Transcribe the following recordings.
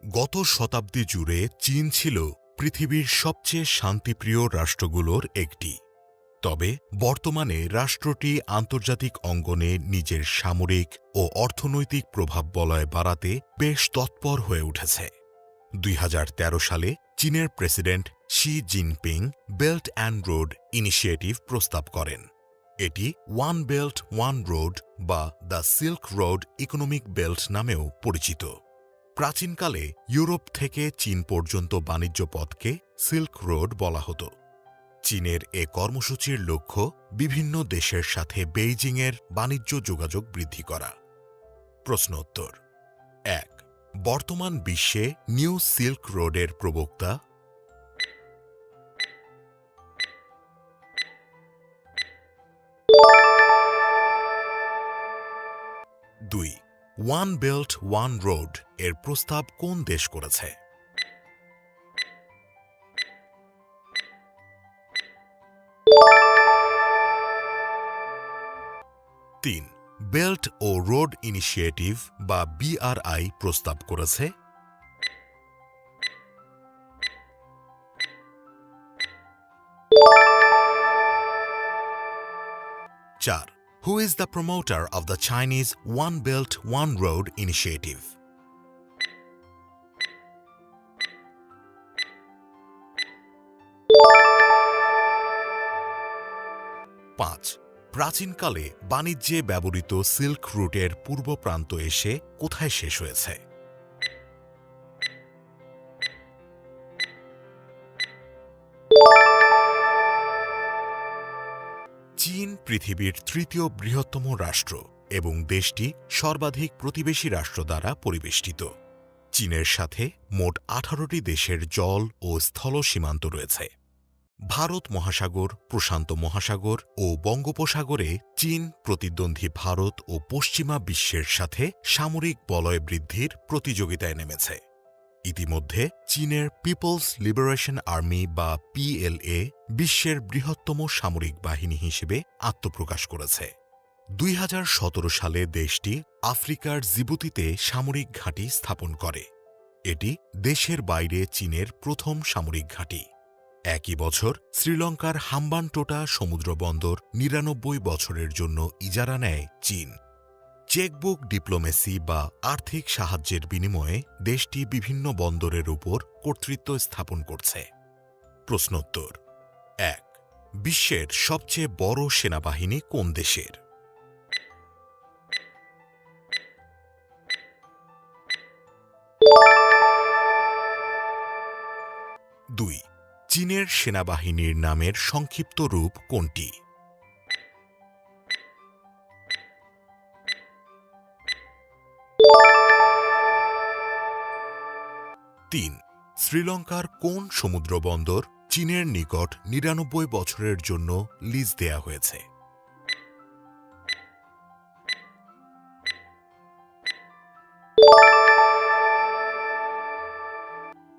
গত শতাব্দী জুড়ে চীন ছিল পৃথিবীর সবচেয়ে শান্তিপ্রিয় রাষ্ট্রগুলোর একটি। তবে বর্তমানে রাষ্ট্রটি আন্তর্জাতিক অঙ্গনে নিজের সামরিক ও অর্থনৈতিক প্রভাব বলয় বাড়াতে বেশ তৎপর হয়ে উঠেছে। ২০১৩ সালে চীনের president Xi Jinping belt and road initiative প্রস্তাব করেন। এটি ওয়ান বেল্ট ওয়ান রোড বা the silk road economic belt নামেও পরিচিত। প্রাচীনকালে ইউরোপ থেকে চীন পর্যন্ত বাণিজ্য পথকে সিল্ক রোড বলা হতো। চীনের এ কর্মসূচির লক্ষ্য বিভিন্ন দেশের সাথে বেইজিংয়ের বাণিজ্য যোগাযোগ বৃদ্ধি করা। প্রশ্নোত্তর ১. বর্তমান বিশ্বে নিউ সিল্ক রোডের প্রবক্তা? ২. ওয়ান বেল্ট ওয়ান রোড এর প্রস্তাব কোন দেশ করেছে? ৩. বেল্ট ও রোড ইনিশিয়েটিভ বা BRI প্রস্তাব করেছে? ৪. Who is the promoter of the Chinese One Belt One Road initiative? ৫. প্রাচীনকালে বাণিজ্যে ব্যবহৃত সিল্ক রুটের পূর্ব প্রান্ত এসে কোথায় শেষ হয়েছে? চীন পৃথিবীর তৃতীয় বৃহত্তম রাষ্ট্র এবং দেশটি সর্বাধিক প্রতিবেশী রাষ্ট্র দ্বারা পরিবেষ্টিত। চীনের সাথে মোট ১৮টি দেশের জল ও স্থল সীমান্ত রয়েছে। ভারত মহাসাগর, প্রশান্ত মহাসাগর ও বঙ্গোপসাগরে চীন প্রতিদ্বন্দ্বী ভারত ও পশ্চিমা বিশ্বের সাথে সামরিক বলয় বৃদ্ধির প্রতিযোগিতায় নেমেছে। ইতিমধ্যে চীনের পিপলস লিবারেশন আর্মি বা PLA বিশ্বের বৃহত্তম সামরিক বাহিনী হিসেবে আত্মপ্রকাশ করেছে। ২০১৭ সালে দেশটি আফ্রিকার জিবুতিতে সামরিক ঘাঁটি স্থাপন করে। এটি দেশের বাইরে চীনের প্রথম সামরিক ঘাঁটি। একই বছর শ্রীলঙ্কার হাম্বানটোটা সমুদ্র বন্দর ৯৯ বছরের জন্য ইজারা নেয় চীন। চেকবুক ডিপ্লোমেসি বা আর্থিক সাহায্যের বিনিময়ে দেশটি বিভিন্ন বন্দরের উপর কর্তৃত্ব স্থাপন করছে। প্রশ্নোত্তর ১. বিশ্বের সবচেয়ে বড় সেনাবাহিনী কোন দেশের? ২. চীনের সেনাবাহিনীর নামের সংক্ষিপ্ত রূপ কোনটি? ৩. শ্রীলঙ্কার কোন সমুদ্র বন্দর চীনের নিকট ৯৯ বছরের জন্য লিজ দেয়া হয়েছে?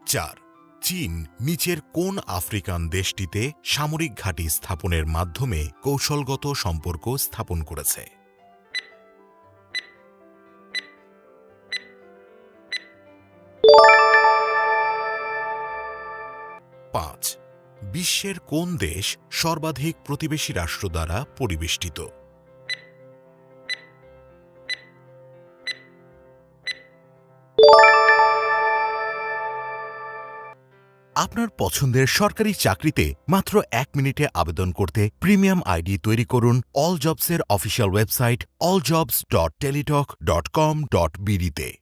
৪. চীন নিচের কোন আফ্রিকান দেশটিতে সামরিক ঘাঁটি স্থাপনের মাধ্যমে কৌশলগত সম্পর্ক স্থাপন করেছে? ৫. বিশ্বের কোন দেশ সর্বাধিক প্রতিবেশী রাষ্ট্র দ্বারা পরিবেষ্টিত? আপনার পছন্দের সরকারি চাকরিতে মাত্র ১ মিনিটে আবেদন করতে প্রিমিয়াম আইডি তৈরি করুন অল জবসের অফিসিয়াল ওয়েবসাইট alljobs.teletalk.com.bd তে।